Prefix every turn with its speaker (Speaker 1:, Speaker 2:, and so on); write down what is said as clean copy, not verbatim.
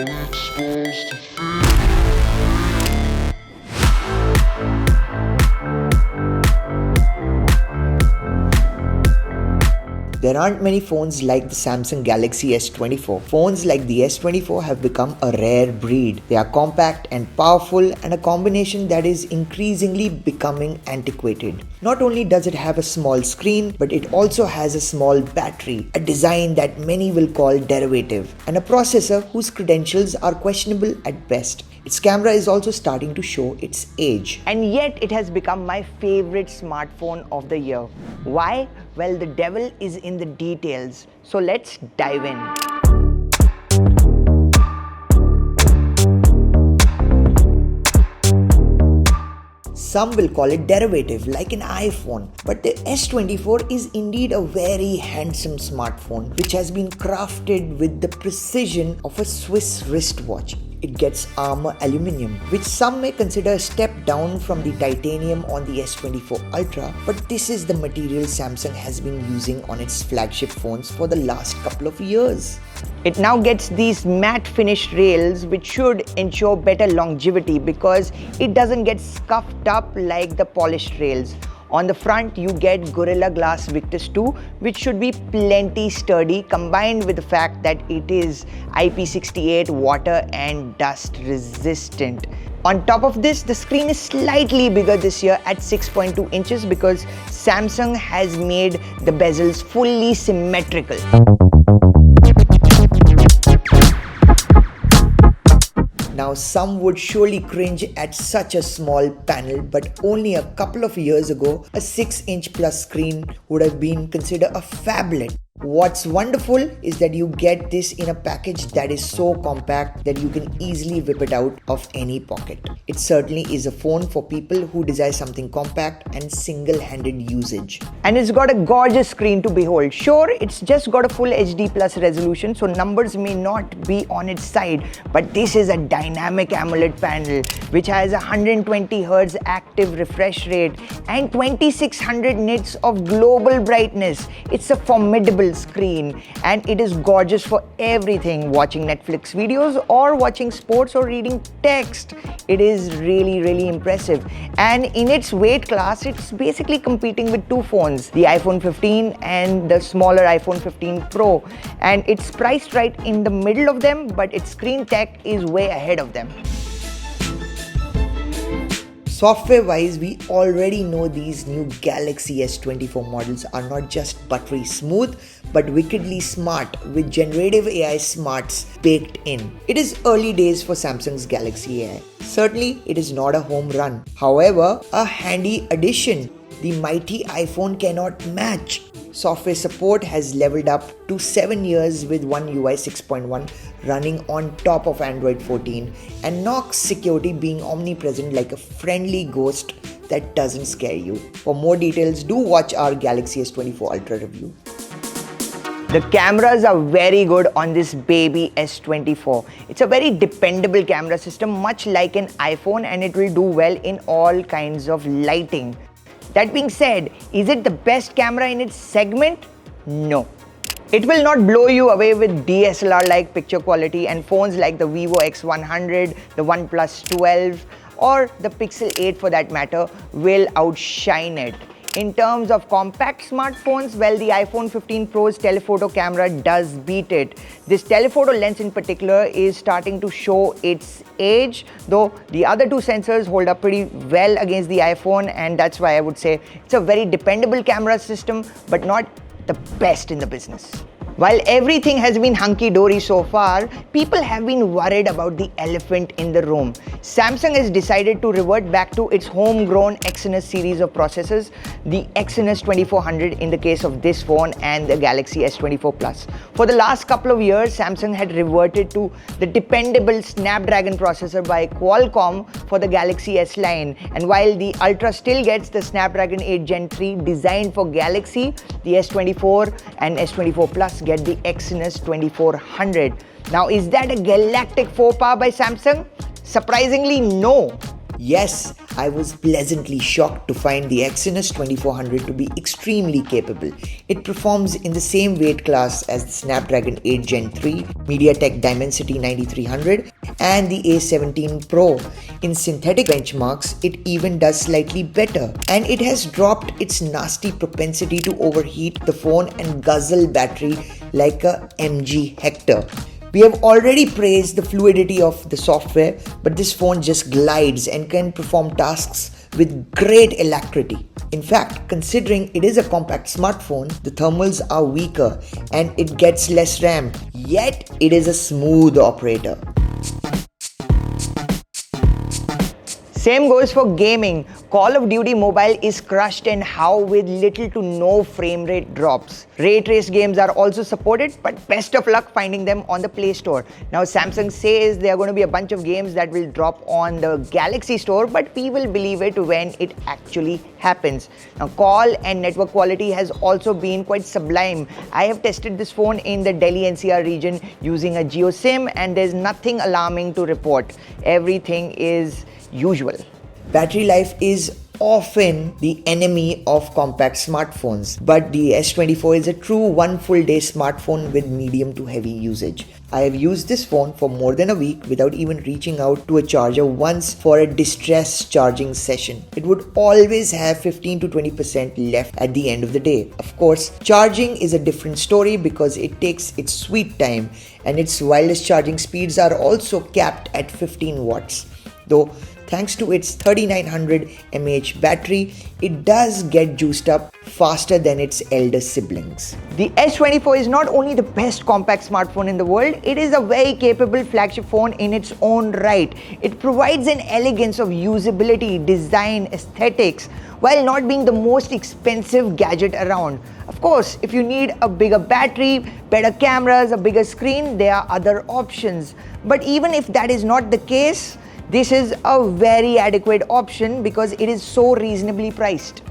Speaker 1: it's supposed to feel.
Speaker 2: There aren't many phones like the Samsung Galaxy S24. Phones like the S24 have become a rare breed. They are compact and powerful, and a combination that is increasingly becoming antiquated. Not only does it have a small screen, but it also has a small battery, a design that many will call derivative, and a processor whose credentials are questionable at best. Its camera is also starting to show its age.
Speaker 3: And yet it has become my favorite smartphone of the year. Why? Well, the devil is in the details. So let's dive in.
Speaker 2: Some will call it derivative, like an iPhone. But the S24 is indeed a very handsome smartphone, which has been crafted with the precision of a Swiss wristwatch. It gets armor aluminium, which some may consider a step down from the titanium on the S24 Ultra, but this is the material Samsung has been using on its flagship phones for the last couple of years.
Speaker 3: It now gets these matte finished rails, which should ensure better longevity because it doesn't get scuffed up like the polished rails. On the front, you get Gorilla Glass Victus 2, which should be plenty sturdy, combined with the fact that it is IP68 water and dust resistant. On top of this, the screen is slightly bigger this year at 6.2 inches because Samsung has made the bezels fully symmetrical.
Speaker 2: Now, some would surely cringe at such a small panel, but only a couple of years ago, a 6-inch plus screen would have been considered a phablet. What's wonderful is that you get this in a package that is so compact that you can easily whip it out of any pocket. It certainly is a phone for people who desire something compact and single-handed usage.
Speaker 3: And it's got a gorgeous screen to behold. Sure, it's just got a full HD plus resolution, so numbers may not be on its side, but this is a dynamic AMOLED panel which has 120 Hz active refresh rate and 2600 nits of global brightness. It's a formidable screen and it is gorgeous for everything, watching Netflix videos or watching sports or reading text. It is really impressive, and in its weight class it's basically competing with two phones, the iPhone 15 and the smaller iPhone 15 Pro, and it's priced right in the middle of them, but its screen tech is way ahead of them.
Speaker 2: Software-wise, we already know these new Galaxy S24 models are not just buttery smooth, but wickedly smart with generative AI smarts baked in. It is early days for Samsung's Galaxy AI. Certainly, it is not a home run. However, a handy addition the mighty iPhone cannot match. Software support has leveled up to 7 years with One UI 6.1 running on top of Android 14 and Knox security being omnipresent like a friendly ghost that doesn't scare you. For more details, do watch our Galaxy S24 Ultra review.
Speaker 3: The cameras are very good on this baby S24. It's a very dependable camera system, much like an iPhone, and it will do well in all kinds of lighting. That being said, is it the best camera in its segment? No. It will not blow you away with DSLR-like picture quality, and phones like the Vivo X100, the OnePlus 12, or the Pixel 8 for that matter will outshine it. In terms of compact smartphones, well, the iPhone 15 Pro's telephoto camera does beat it. This telephoto lens in particular is starting to show its age, though the other two sensors hold up pretty well against the iPhone, and that's why I would say it's a very dependable camera system, but not the best in the business. While everything has been hunky-dory so far, people have been worried about the elephant in the room. Samsung has decided to revert back to its homegrown Exynos series of processors, the Exynos 2400 in the case of this phone and the Galaxy S24 Plus. For the last couple of years, Samsung had reverted to the dependable Snapdragon processor by Qualcomm for the Galaxy S line. And while the Ultra still gets the Snapdragon 8 Gen 3 designed for Galaxy, the S24 and S24 Plus get the Exynos 2400. Now, is that a galactic faux pas by Samsung? Surprisingly, no.
Speaker 2: Yes, I was pleasantly shocked to find the Exynos 2400 to be extremely capable. It performs in the same weight class as the Snapdragon 8 Gen 3, MediaTek Dimensity 9300 and the A17 Pro. In synthetic benchmarks, it even does slightly better, and it has dropped its nasty propensity to overheat the phone and guzzle battery like a MG Hector. We have already praised the fluidity of the software, but this phone just glides and can perform tasks with great alacrity. In fact, considering it is a compact smartphone, the thermals are weaker and it gets less RAM, yet it is a smooth operator.
Speaker 3: Same goes for gaming. Call of Duty Mobile is crushed and how with little to no frame rate drops. Ray traced games are also supported, but best of luck finding them on the Play Store. Now Samsung says there are going to be a bunch of games that will drop on the Galaxy Store, but we will believe it when it actually happens. Now call and network quality has also been quite sublime. I have tested this phone in the Delhi NCR region using a Jio SIM and there's nothing alarming to report. Everything is usual.
Speaker 2: Battery life is often the enemy of compact smartphones, but the S24 is a true one full day smartphone with medium to heavy usage. I have used this phone for more than a week without even reaching out to a charger once for a distress charging session. It would always have 15 to 20% left at the end of the day. Of course, charging is a different story because it takes its sweet time and its wireless charging speeds are also capped at 15 watts. Though thanks to its 3900 mAh battery, it does get juiced up faster than its elder siblings.
Speaker 3: The S24 is not only the best compact smartphone in the world, it is a very capable flagship phone in its own right. It provides an elegance of usability, design, aesthetics, while not being the most expensive gadget around. Of course, if you need a bigger battery, better cameras, a bigger screen, there are other options. But even if that is not the case, this is a very adequate option because it is so reasonably priced.